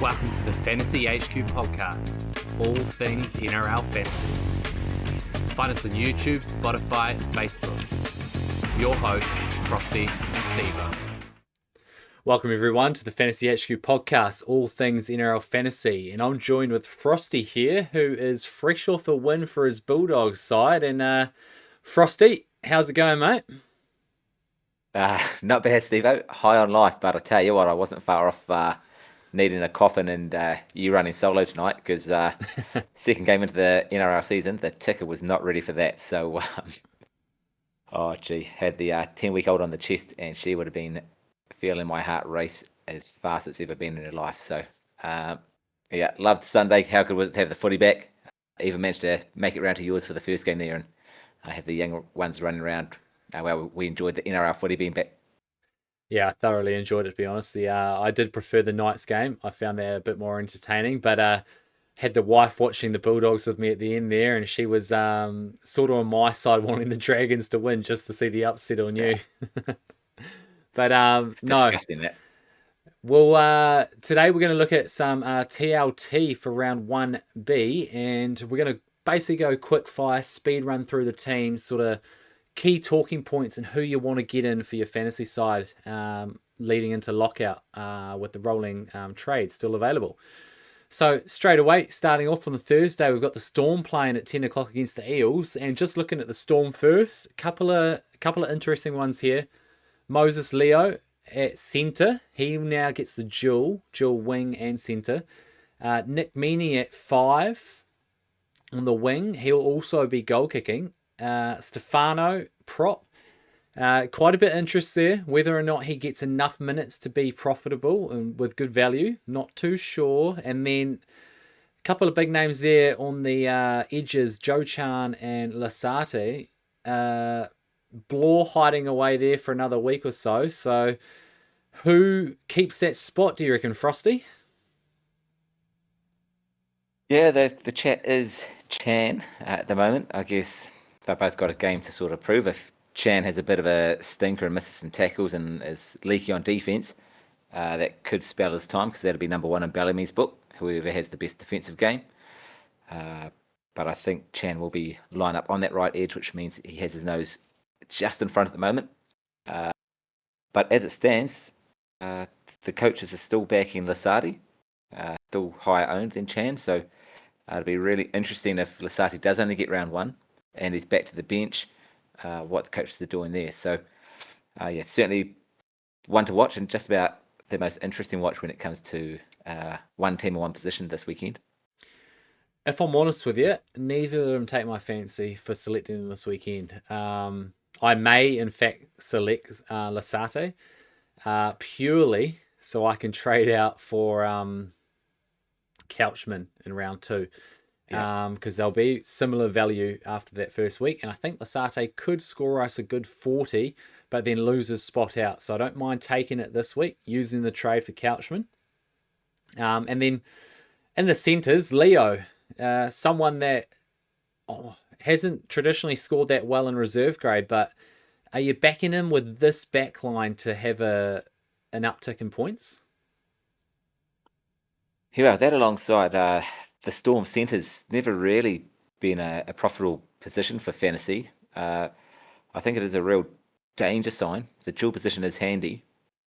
Welcome to the Fantasy HQ podcast, all things NRL Fantasy. Find us on YouTube, Spotify, and Facebook. Your hosts, Frosty and Steve-O. Welcome everyone to the Fantasy HQ podcast, all things NRL Fantasy. And I'm joined with Frosty here, who is fresh off a win for his Bulldogs side. And Frosty, how's it going, mate? Not bad, Steve. High on life, but I tell you what, I wasn't far off needing a coffin and you running solo tonight because second game into the NRL season, the ticker was not ready for that. So, oh gee, had the 10-week-old on the chest and she would have been feeling my heart race as fast as it's ever been in her life. So, yeah, loved Sunday. How good was it to have the footy back? Even managed to make it round to yours for the first game there and have the young ones running around. Well, we enjoyed the NRL footy being back. Yeah, I thoroughly enjoyed it, to be honest. I did prefer the Knights game. I found that a bit more entertaining, but had the wife watching the Bulldogs with me at the end there, and she was sort of on my side wanting the Dragons to win just to see the upset on you. But no. Disgusting that. Well, today we're going to look at some TLT for round 1B, and we're going to basically go quick fire, speed run through the teams, sort of key talking points and who you want to get in for your fantasy side leading into lockout with the rolling trade still available. So straight away, starting off on the Thursday, we've got the Storm playing at 10 o'clock against the Eels. And just looking at the Storm first, couple of interesting ones here. Moses Leo at centre. He now gets the dual wing and centre. Nick Meaney at 5 on the wing. He'll also be goal kicking. Stefano prop, quite a bit of interest there. Whether or not he gets enough minutes to be profitable and with good value, not too sure. And then a couple of big names there on the edges, Joe Chan and Lasate. Blore hiding away there for another week or so. So who keeps that spot, do you reckon, Frosty? Yeah, the chat is Chan at the moment. I guess they've both got a game to sort of prove. If Chan has a bit of a stinker and misses some tackles and is leaky on defence, that could spell his time because that'll be number one in Bellamy's book, whoever has the best defensive game. But I think Chan will be line up on that right edge, which means he has his nose just in front at the moment. But as it stands, the coaches are still backing Lasati, still higher owned than Chan, so it'll be really interesting if Lasati does only get round one and he's back to the bench, what the coaches are doing there. So, yeah, certainly one to watch and just about the most interesting watch when it comes to one team and one position this weekend. If I'm honest with you, neither of them take my fancy for selecting them this weekend. I may, in fact, select Lasate purely so I can trade out for Couchman in round 2. Because there'll be similar value after that first week. And I think Lasate could score us a good 40, but then lose his spot out. So I don't mind taking it this week, using the trade for Couchman. And then in the centres, Leo, someone that hasn't traditionally scored that well in reserve grade, but are you backing him with this backline to have an uptick in points? Yeah, that alongside the Storm centre's never really been a profitable position for fantasy. I think it is a real danger sign. The dual position is handy.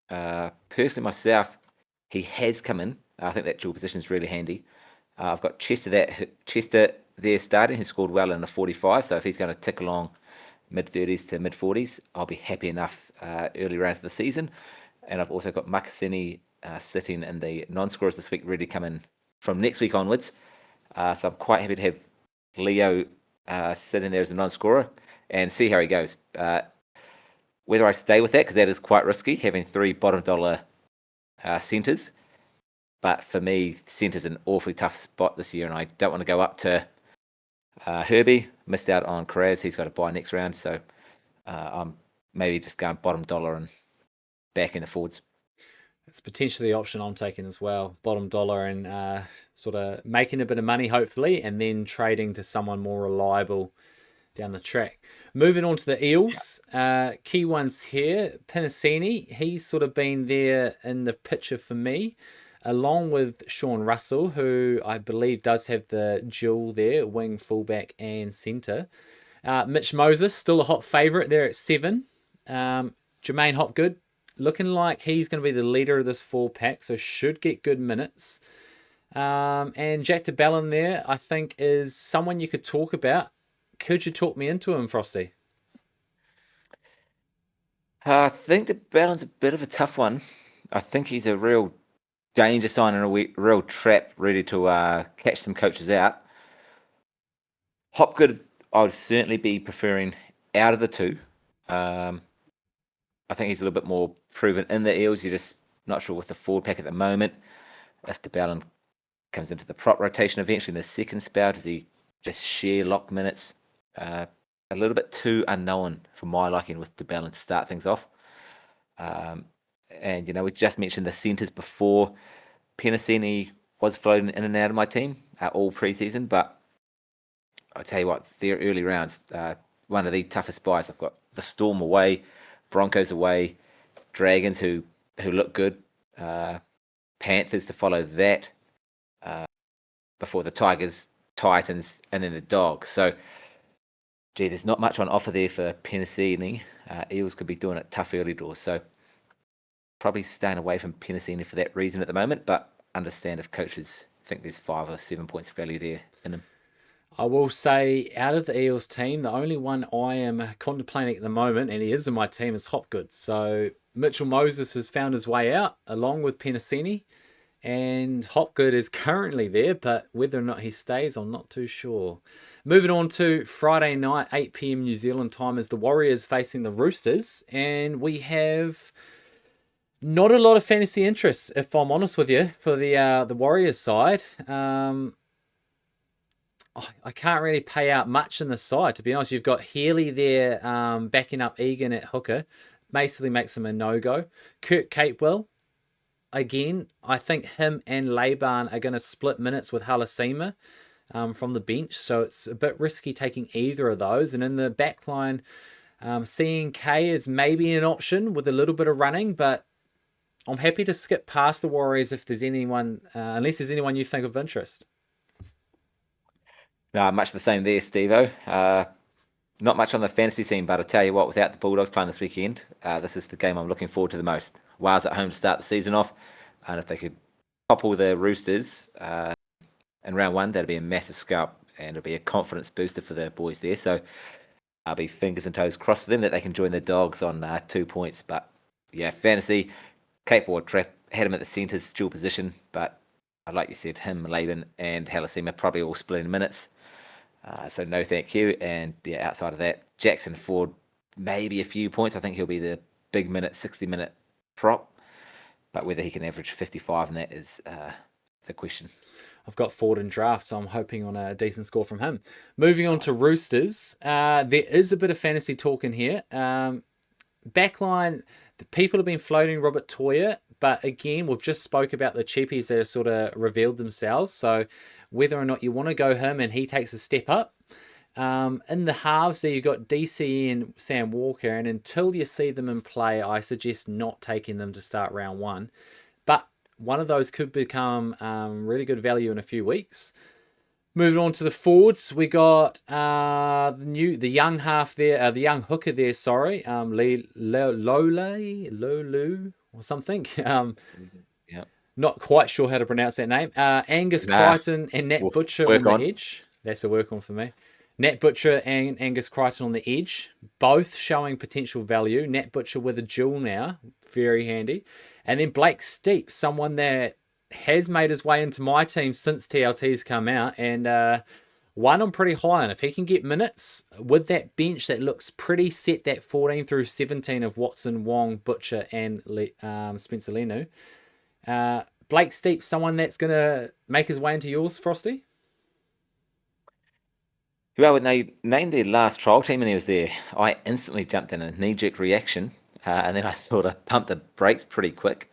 Personally, myself, he has come in. I think that dual position is really handy. I've got Chester there starting, who scored well in the 45. So if he's going to tick along mid-30s to mid-40s, I'll be happy enough early rounds of the season. And I've also got Makasini sitting in the non-scorers this week, ready to come in from next week onwards. So I'm quite happy to have Leo sitting there as a non-scorer and see how he goes. Whether I stay with that, because that is quite risky, having 3 bottom dollar centres. But for me, centre's an awfully tough spot this year, and I don't want to go up to Herbie. Missed out on Carraz. He's got to buy next round. So I'm maybe just going bottom dollar and back in the forwards. It's potentially the option I'm taking as well. Bottom dollar and sort of making a bit of money, hopefully, and then trading to someone more reliable down the track. Moving on to the Eels. Key ones here. Pinasini, he's sort of been there in the picture for me. along with Sean Russell, who I believe does have the dual there, wing, fullback, and centre. Mitch Moses, still a hot favourite there at 7. Jermaine Hopgood, looking like he's going to be the leader of this 4-pack, so should get good minutes. And Jack de Belin there, I think, is someone you could talk about. Could you talk me into him, Frosty? I think the balance a bit of a tough one. I think he's a real danger sign and a real trap, ready to catch some coaches out. Hopgood, I would certainly be preferring out of the two. I think he's a little bit more proven in the Eels. You're just not sure with the forward pack at the moment. If de Belin comes into the prop rotation eventually in the second spell, does he just share lock minutes? A little bit too unknown for my liking with de Belin to start things off. And, we just mentioned the centres before. Penasini was floating in and out of my team all preseason, but I'll tell you what, their early rounds, one of the toughest buys. I've got the Storm away, Broncos away, Dragons who look good, Panthers to follow that, before the Tigers, Titans, and then the Dogs. So, there's not much on offer there for Penasini. Eels could be doing it tough early doors. So, probably staying away from Penasini for that reason at the moment, but understand if coaches think there's 5 or 7 points value there in him. I will say, out of the Eels team, the only one I am contemplating at the moment, and he is in my team, is Hopgood. So Mitchell Moses has found his way out, along with Penasini, and Hopgood is currently there, but whether or not he stays, I'm not too sure. Moving on to Friday night, 8 p.m. New Zealand time, is the Warriors facing the Roosters, and we have not a lot of fantasy interest, if I'm honest with you, for the Warriors side. I can't really pay out much in the side, to be honest. You've got Healy there backing up Egan at hooker. Basically makes him a no-go. Kurt Capewell, again, I think him and Laban are going to split minutes with Halasima from the bench. So it's a bit risky taking either of those. And in the back line, seeing K is maybe an option with a little bit of running, but I'm happy to skip past the Warriors if there's anyone, unless there's anyone you think of interest. No, much the same there, Steve-O. Not much on the fantasy scene, but I tell you what, without the Bulldogs playing this weekend, this is the game I'm looking forward to the most. Wales at home to start the season off, and if they could topple the Roosters in round 1, that'd be a massive scalp, and it'll be a confidence booster for the boys there. So I'll be fingers and toes crossed for them that they can join the Dogs on 2 points. But yeah, fantasy, Capewell trap, had him at the centres, dual position, but like you said, him, Laban, and Halasima probably all splitting minutes. So no thank you. And yeah, outside of that, Jackson Ford, maybe a few points. I think he'll be the big minute, 60-minute prop. But whether he can average 55 in that is the question. I've got Ford in draft, so I'm hoping on a decent score from him. Moving on to Roosters, there is a bit of fantasy talk in here. Backline, the people have been floating Robert Toya, but again, we've just spoke about the cheapies that have sort of revealed themselves. So whether or not you want to go him and he takes a step up. In the halves there, you've got DC and Sam Walker, and until you see them in play, I suggest not taking them to start round 1. But one of those could become really good value in a few weeks. Moving on to the forwards, we got the young half there, the young hooker there. Sorry, Lolu or something. Yeah. Not quite sure how to pronounce that name. Angus Crichton and Nat Butcher on the edge. That's a work on for me. Nat Butcher and Angus Crichton on the edge, both showing potential value. Nat Butcher with a dual now, very handy. And then Blake Steep, someone that has made his way into my team since TLT's come out, and one I'm pretty high on. If he can get minutes with that bench that looks pretty set, that 14 through 17 of Watson, Wong, Butcher, and Spencer Lenu. Blake Steep, someone that's going to make his way into yours, Frosty? Well, when they named their last trial team and he was there, I instantly jumped in a knee-jerk reaction, and then I sort of pumped the brakes pretty quick.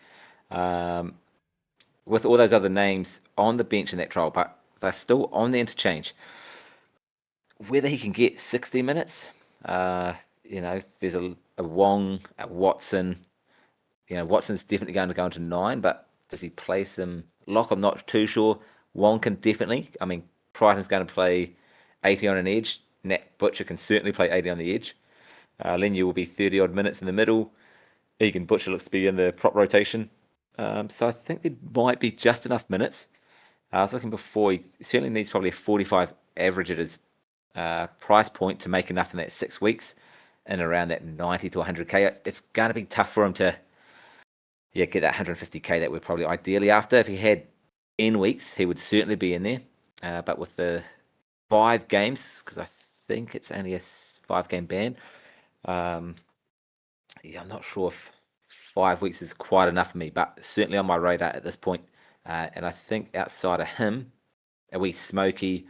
With all those other names on the bench in that trial, but they're still on the interchange. Whether he can get 60 minutes, there's a Wong, a Watson. Watson's definitely going to go into 9, but Does he play some lock? I'm not too sure. Wonkin definitely. I mean, Crichton's going to play 80 on an edge. Nat Butcher can certainly play 80 on the edge. Lenu will be 30 odd minutes in the middle. Egan Butcher looks to be in the prop rotation. So I think there might be just enough minutes. I was looking before, he certainly needs probably a 45 average at his price point to make enough in that 6 weeks and around that 90 to 100k. It's going to be tough for him to get that 150k that we're probably ideally after. If he had 10 weeks, he would certainly be in there. But with the 5 games, because I think it's only a 5-game ban, I'm not sure if 5 weeks is quite enough for me, but certainly on my radar at this point. And I think outside of him, a wee Smokey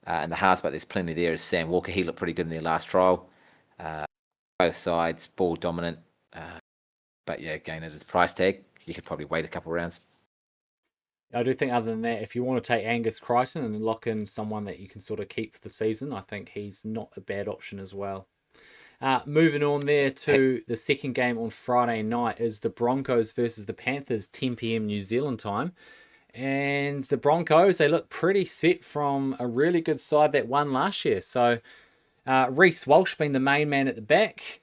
and the halves, but there's plenty there. Is Sam Walker. He looked pretty good in their last trial. Both sides, ball dominant. But yeah, again, at his price tag, you could probably wait a couple of rounds. I do think other than that, if you want to take Angus Crichton and lock in someone that you can sort of keep for the season, I think he's not a bad option as well. Moving on there to the second game on Friday night is the Broncos versus the Panthers, 10 p.m. New Zealand time. And the Broncos, they look pretty set from a really good side that won last year. So Reece Walsh being the main man at the back.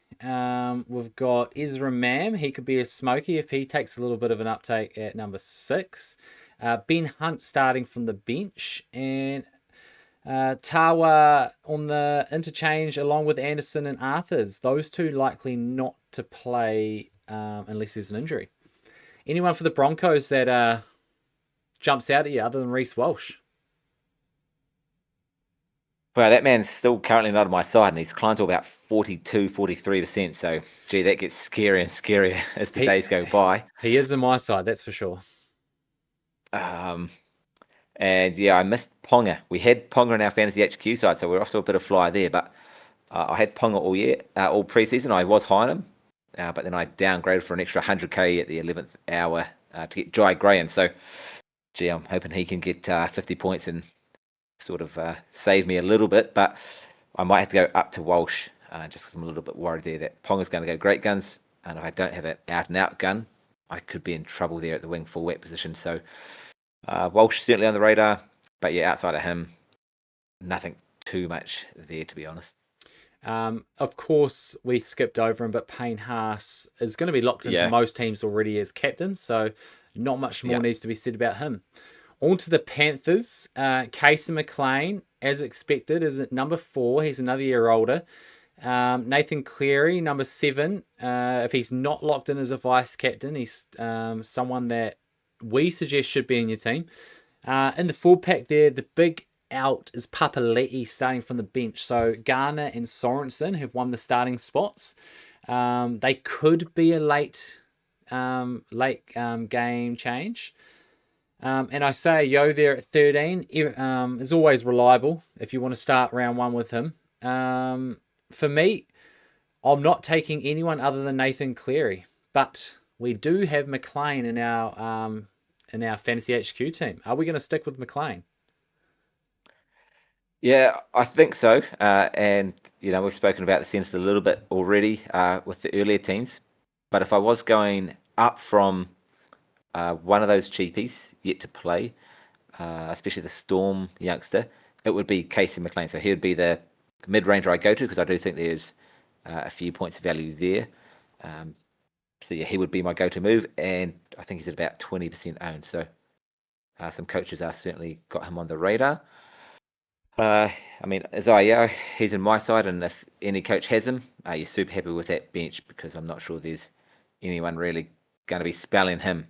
We've got Ezra Mam. He could be a smoky if he takes a little bit of an uptake at number 6. Ben Hunt starting from the bench. And Tawa on the interchange along with Anderson and Arthurs. Those two likely not to play unless there's an injury. Anyone for the Broncos that jumps out at you other than Reece Walsh? Well, that man's still currently not on my side, and he's climbed to about 42, 43%. So, gee, that gets scarier and scarier as the days go by. He is on my side, that's for sure. And yeah, I missed Ponga. We had Ponga in our fantasy HQ side, so we're off to a bit of fly there. But I had Ponga all year, all preseason. I was high on him, but then I downgraded for an extra 100k at the 11th hour to get Jai Gray in. So, gee, I'm hoping he can get 50 points and sort of save me a little bit. But I might have to go up to Walsh just because I'm a little bit worried there that Ponga's going to go great guns. And if I don't have an out-and-out gun, I could be in trouble there at the wing full-wet position. So, Walsh certainly on the radar, but yeah, outside of him, nothing too much there, to be honest. Of course, we skipped over him, but Payne Haas is going to be locked into most teams already as captain, so not much more needs to be said about him. On to the Panthers. Casey McLean, as expected, is at number 4. He's another year older. Nathan Cleary, number 7. If he's not locked in as a vice captain, he's someone that we suggest should be in your team. In the full pack there, the big out is Papali'i starting from the bench. So Garner and Sorensen have won the starting spots. They could be a late game change. And I say Yo there at 13 is always reliable if you want to start round 1 with him. For me, I'm not taking anyone other than Nathan Cleary, but we do have McLean in our Fantasy HQ team. Are we going to stick with McLean? Yeah, I think so. And, we've spoken about the centres a little bit already with the earlier teams. But if I was going up from one of those cheapies yet to play, especially the Storm youngster, it would be Casey McLean. So he would be the mid-ranger I go to because I do think there's a few points of value there. So yeah, he would be my go-to move, and I think he's at about 20% owned. So some coaches are certainly got him on the radar. Isaiah, he's in my side, and if any coach has him, you're super happy with that bench because I'm not sure there's anyone really going to be spelling him.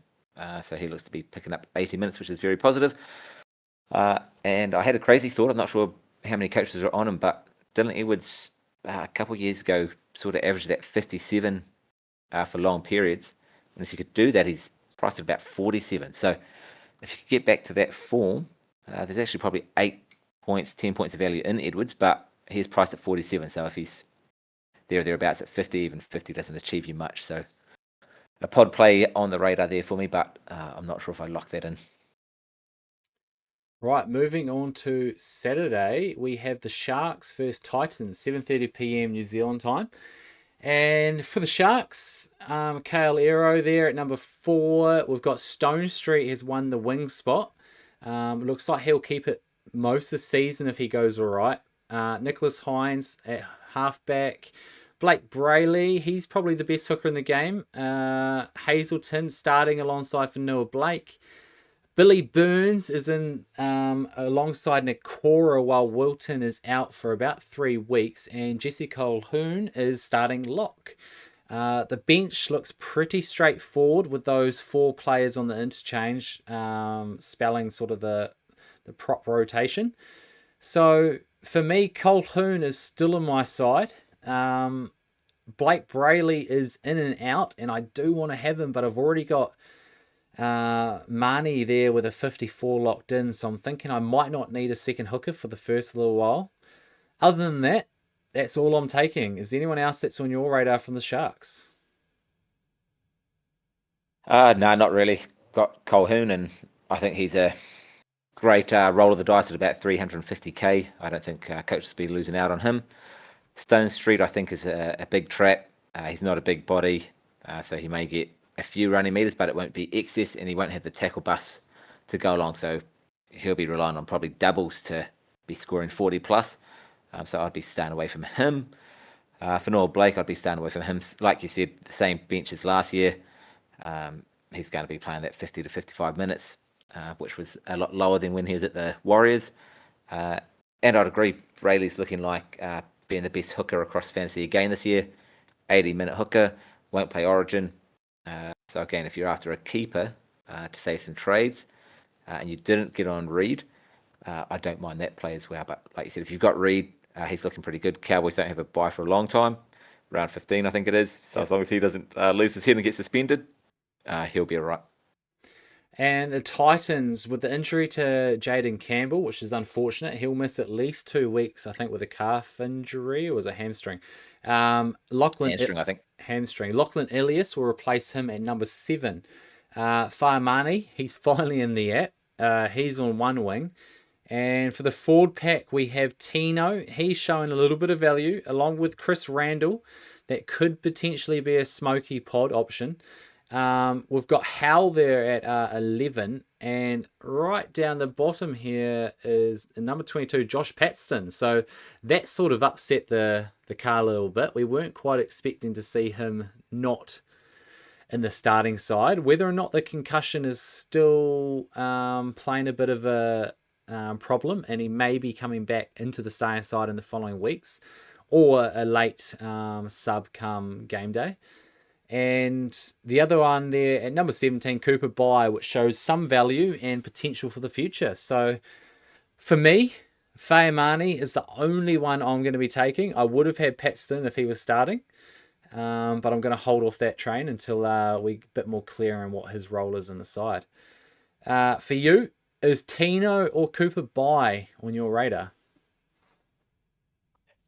So he looks to be picking up 80 minutes, which is very positive. And I had a crazy thought. I'm not sure how many coaches are on him, but Dylan Edwards a couple of years ago sort of averaged that 57 for long periods. And if you could do that, he's priced at about 47. So if you could get back to that form, there's actually probably 10 points of value in Edwards, but he's priced at 47. So if he's there or thereabouts at 50, even 50 doesn't achieve you much. So a pod play on the radar there for me, but I'm not sure if I lock that in. Right, moving on to Saturday, we have the Sharks versus Titans, 7:30 p.m. New Zealand time. And for the Sharks, Kale Aero there at number 4. We've got Stone Street has won the wing spot. Looks like he'll keep it most of the season if he goes all right. Nicholas Hines at halfback. Blake Brayley, he's probably the best hooker in the game. Hazelton starting alongside for Noah Blake. Billy Burns is in alongside Nakora while Wilton is out for about 3 weeks, and Jesse Colquhoun is starting lock. The bench looks pretty straightforward with those 4 players on the interchange, spelling sort of the prop rotation. So for me, Colquhoun is still on my side. Blake Brayley is in and out, and I do want to have him, but I've already got Marnie there with a 54 locked in, so I'm thinking I might not need a second hooker for the first little while. Other than that, that's all I'm taking. Is there anyone else that's on your radar from the Sharks? No, not really. Got Colquhoun, and I think he's a great roll of the dice at about 350k. I don't think coaches will be losing out on him. Stone Street, I think, is a big trap. He's not a big body, so he may get a few running meters, but it won't be excess, and he won't have the tackle bus to go along. So he'll be relying on probably doubles to be scoring 40 plus. So I'd be staying away from him. For Noah Blake, I'd be staying away from him. Like you said, the same bench as last year. He's going to be playing that 50 to 55 minutes, which was a lot lower than when he was at the Warriors. And I'd agree, Brayley's looking like being the best hooker across fantasy again this year. 80-minute hooker, won't play Origin. So again, if you're after a keeper to save some trades and you didn't get on Reed, I don't mind that play as well. But like you said, if you've got Reed, he's looking pretty good. Cowboys don't have a bye for a long time, round 15, I think it is. So as long as he doesn't lose his head and get suspended, he'll be all right. And the Titans, with the injury to Jaden Campbell, which is unfortunate, he'll miss at least 2 weeks, I think, with a calf injury or was a hamstring. Lachlan Hamstring, I think. Hamstring. Lachlan Elias will replace him at number 7. Faimani, he's finally in the app. He's on one wing. And for the forward pack, we have Tino. He's showing a little bit of value, along with Chris Randall. That could potentially be a smoky pod option. We've got Hal there at 11, and right down the bottom here is number 22, Josh Paxton. So that sort of upset the car a little bit. We weren't quite expecting to see him not in the starting side. Whether or not the concussion is still playing a bit of a problem, and he may be coming back into the starting side in the following weeks, or a late sub come game day. And the other one there at number 17, Cooper Bye, which shows some value and potential for the future. So for me, Faimani is the only one I'm going to be taking. I would have had Paxton if he was starting, but I'm going to hold off that train until we're a bit more clear on what his role is in the side. For you, is Tino or Cooper Bye on your radar?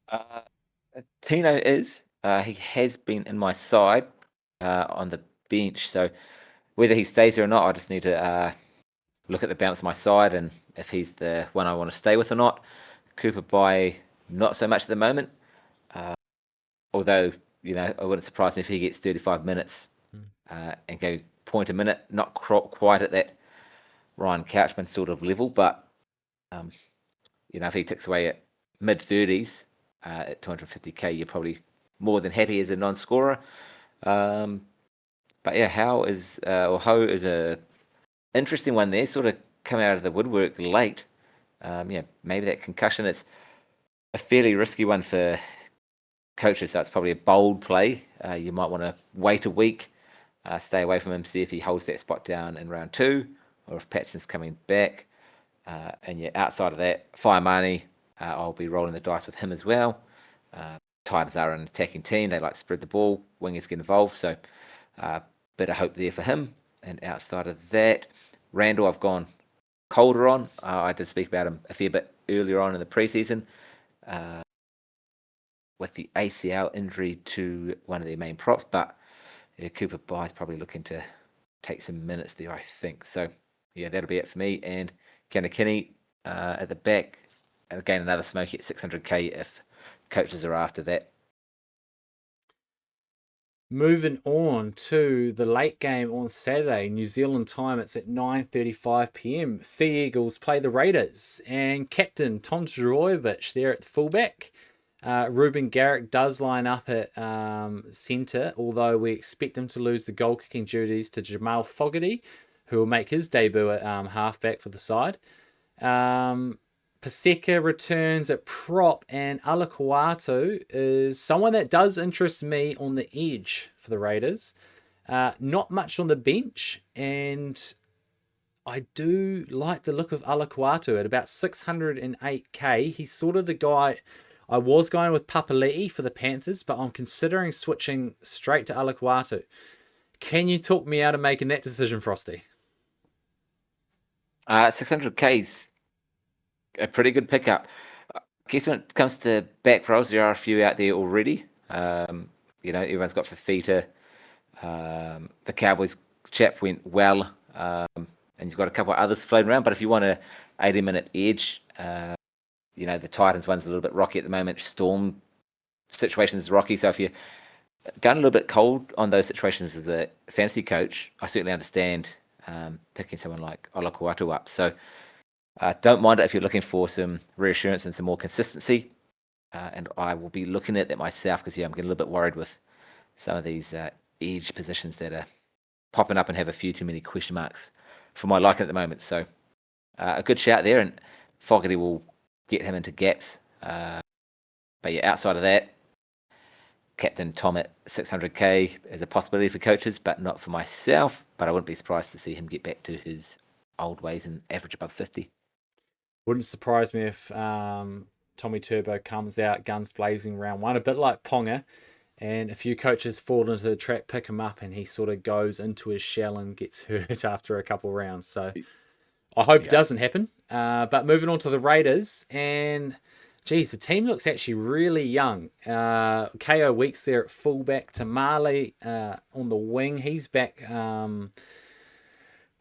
Uh, Tino is. He has been in my side on the bench. So whether he stays there or not, I just need to look at the balance of my side and if he's the one I want to stay with or not. Cooper Bye, not so much at the moment. Although, it wouldn't surprise me if he gets 35 minutes and go point a minute. Not quite at that Ryan Couchman sort of level, but if he ticks away at mid 30s at 250k, you're probably more than happy as a non-scorer. But yeah, Ho is a interesting one there. Sort of come out of the woodwork late. Maybe that concussion. It's a fairly risky one for coaches, so it's probably a bold play. You might want to wait a week, stay away from him, see if he holds that spot down in round 2, or if Patson's coming back. And outside of that, Faimani, I'll be rolling the dice with him as well. Titans are an attacking team. They like to spread the ball. Wingers get involved, so bit of hope there for him. And outside of that, Randall, I've gone colder on. I did speak about him a fair bit earlier on in the preseason. With the ACL injury to one of their main props, but Cooper Bye is probably looking to take some minutes there, I think. So, that'll be it for me. And Kanakini at the back, and again, another smoky at 600k if coaches are after that. Moving on to the late game on Saturday, New Zealand time. It's at 9:35 p.m. Sea Eagles play the Raiders, and captain Tom Zdrojovic there at fullback. Ruben Garrick does line up at centre, although we expect him to lose the goal kicking duties to Jamal Fogarty, who will make his debut at halfback for the side. Paseka returns at prop, and Alakuatu is someone that does interest me on the edge for the Raiders. Not much on the bench, and I do like the look of Alakuatu at about 608k. He's sort of the guy. I was going with Papali'i for the Panthers, but I'm considering switching straight to Alakuatu. Can you talk me out of making that decision, Frosty? 600K's a pretty good pickup. I guess when it comes to back rows, there are a few out there already. Everyone's got Fafita. The Cowboys chap went well, and you've got a couple of others floating around. But if you want a 80-minute edge, the Titans one's a little bit rocky at the moment. Storm situation is rocky. So if you're going a little bit cold on those situations as a fantasy coach, I certainly understand picking someone like Olakuatu up. So don't mind it if you're looking for some reassurance and some more consistency. And I will be looking at that myself because, I'm getting a little bit worried with some of these edge positions that are popping up and have a few too many question marks for my liking at the moment. So a good shout there, and Fogarty will get him into gaps. But outside of that, Captain Tom at 600k is a possibility for coaches, but not for myself. But I wouldn't be surprised to see him get back to his old ways and average above 50. Wouldn't surprise me if Tommy Turbo comes out guns blazing round one, a bit like Ponga, and a few coaches fall into the trap, pick him up, and he sort of goes into his shell and gets hurt after a couple rounds. So I hope it doesn't happen. But moving on to the Raiders, and geez, the team looks actually really young. KO Weeks there at fullback, Tamale on the wing. He's back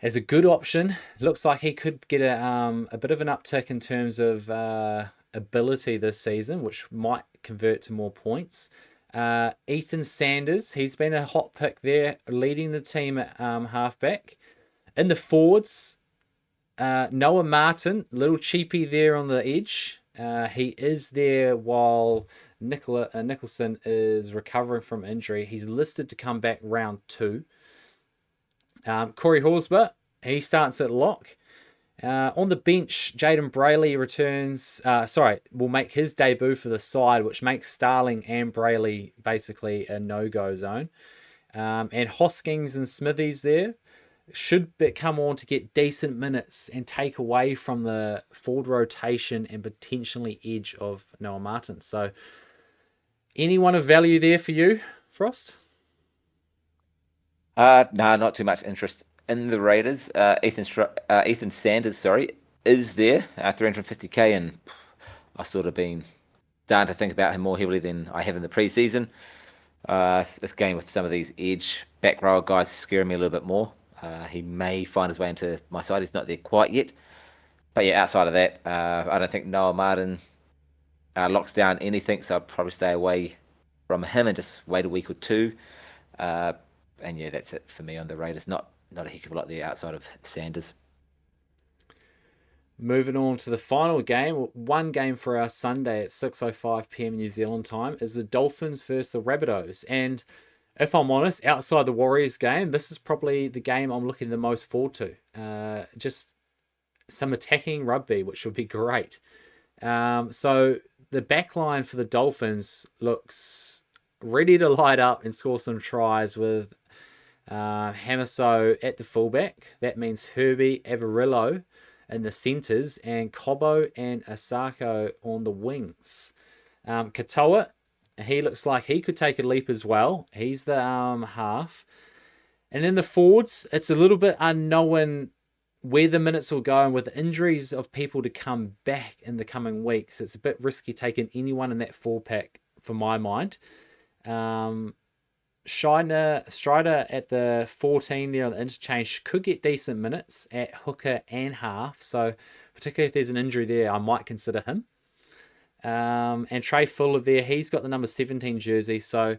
as a good option. Looks like he could get a bit of an uptick in terms of ability this season, which might convert to more points. Ethan Sanders, he's been a hot pick there, leading the team at halfback. In the forwards, Noah Martin, little cheapy there on the edge. He is there while Nicholson is recovering from injury. He's listed to come back round 2. Corey Horsburgh, he starts at lock. On the bench, Jaden Brayley returns. Will make his debut for the side, which makes Starling and Brayley basically a no-go zone. And Hoskins and Smithies there should come on to get decent minutes and take away from the forward rotation and potentially edge of Noah Martin. So, anyone of value there for you, Frost? No, not too much interest in the Raiders. Ethan Sanders, is there 350k, and I've sort of been starting to think about him more heavily than I have in the preseason. This game with some of these edge back row guys scaring me a little bit more. He may find his way into my side. He's not there quite yet. But outside of that, I don't think Noah Martin locks down anything, so I'll probably stay away from him and just wait a week or two. And that's it for me on the Raiders. Not a heck of a lot there outside of Sanders. Moving on to the final game, one game for our Sunday at 6:05 p.m. New Zealand time is the Dolphins versus the Rabbitohs. And if I'm honest, outside the Warriors game, this is probably the game I'm looking the most forward to. Just some attacking rugby, which would be great. So the back line for the Dolphins looks ready to light up and score some tries with Hamiso at the fullback. That means Herbie, Avarillo in the centres, and Cobo and Asako on the wings. Katoa, he looks like he could take a leap as well. He's the half. And in the forwards, it's a little bit unknown where the minutes will go, and with injuries of people to come back in the coming weeks, it's a bit risky taking anyone in that 4-pack for my mind. Strider at the 14 there on the interchange could get decent minutes at hooker and half. So particularly if there's an injury there, I might consider him. And Trey Fuller there, he's got the number 17 jersey. So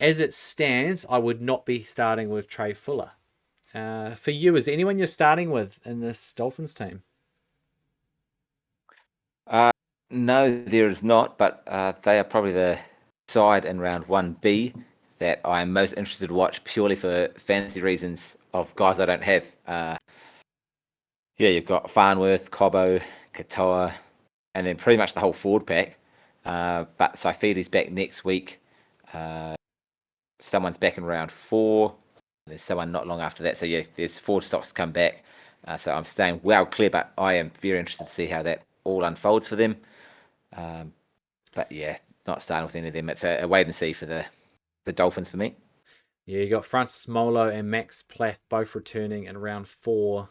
as it stands, I would not be starting with Trey Fuller. For you, is there anyone you're starting with in this Dolphins team? No, there is not, but they are probably the side in round 1B that I'm most interested to watch purely for fantasy reasons of guys I don't have. You've got Farnworth, Cobbo, Katoa, and then pretty much the whole forward pack. But Saifiti's back next week. Someone's back in round 4. There's someone not long after that. So yeah, there's 4 stocks to come back. So I'm staying well clear, but I am very interested to see how that all unfolds for them. But yeah, not starting with any of them. It's a wait and see for the Dolphins for me. Yeah, you got Francis Molo and Max Plath both returning in round 4,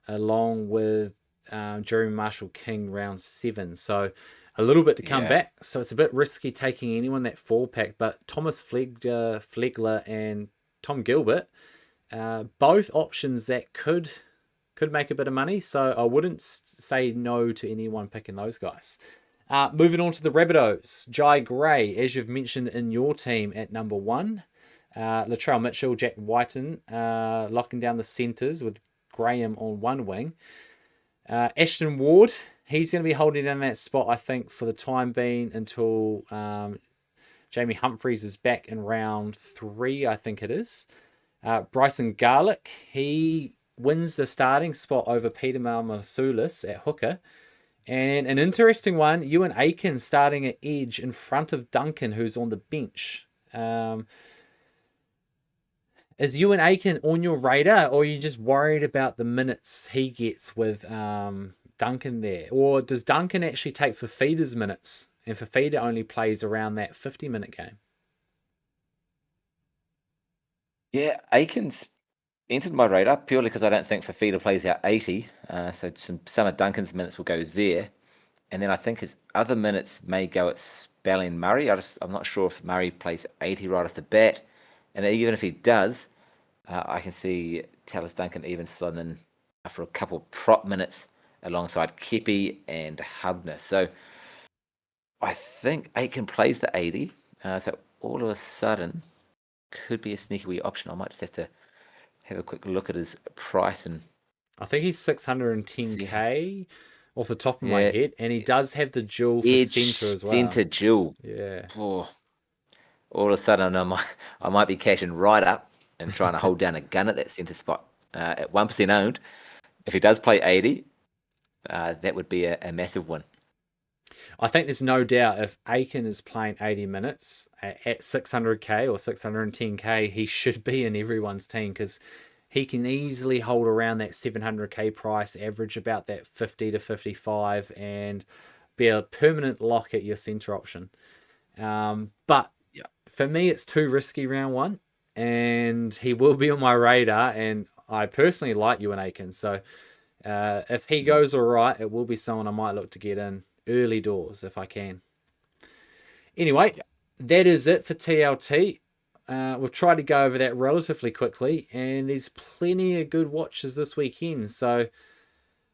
along with Jeremy Marshall-King round 7. So a little bit to come back. So it's a bit risky taking anyone that 4-pack, but Thomas Flegler and Tom Gilbert, both options that could make a bit of money. So I wouldn't say no to anyone picking those guys. Moving on to the Rabbitohs, Jai Gray, as you've mentioned in your team at number 1. Latrell Mitchell, Jack Whiten locking down the centres with Graham on one wing. Ashton Ward, he's going to be holding down that spot, I think, for the time being until Jamie Humphries is back in round 3, I think it is. Bryson Garlick, he wins the starting spot over Peter Malmasulis at hooker. And an interesting one, Ewan Aiken starting at edge in front of Duncan, who's on the bench. Is Ewan Aiken on your radar, or are you just worried about the minutes he gets with Duncan there? Or does Duncan actually take Fafita's minutes, and Fafita only plays around that 50-minute game? Yeah, Aiken's entered my radar purely because I don't think Fafita plays out 80. So some of Duncan's minutes will go there. And then I think his other minutes may go at Spelling and Murray. I'm not sure if Murray plays 80 right off the bat. And even if he does, I can see Tallis Duncan even slotting in for a couple of prop minutes alongside Kepi and Hubner. So I think Aiken plays the 80. So all of a sudden, could be a sneaky wee option. I might just have to have a quick look at his price. And I think he's 610k off the top of my head, and he does have the dual for centre as well. Centre dual. Yeah. Oh, all of a sudden, I might be cashing right up and trying to hold down a gun at that centre spot. At 1% owned, if he does play 80, that would be a massive one. I think there's no doubt if Aiken is playing 80 minutes at 600k or 610k, he should be in everyone's team because he can easily hold around that 700k price, average about that 50 to 55, and be a permanent lock at your centre option. But for me, it's too risky round 1, and he will be on my radar, and I personally like Ewan Aiken. So if he goes all right, it will be someone I might look to get in early doors if I can. Anyway, that is it for TLT. We've tried to go over that relatively quickly, and there's plenty of good watches this weekend. So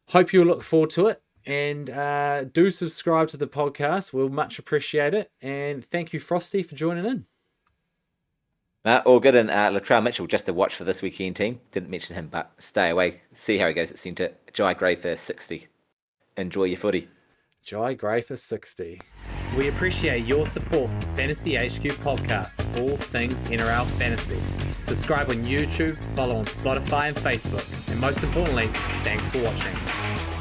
hope you'll look forward to it, and do subscribe to the podcast. We'll much appreciate it. And thank you, Frosty, for joining in. All good. And Latrell Mitchell, just a watch for this weekend team. Didn't mention him, but stay away. See how he goes at centre. Jai Gray for 60. Enjoy your footy. Jai Gray for 60. We appreciate your support for the Fantasy HQ podcast, all things NRL Fantasy. Subscribe on YouTube, follow on Spotify and Facebook, and most importantly, thanks for watching.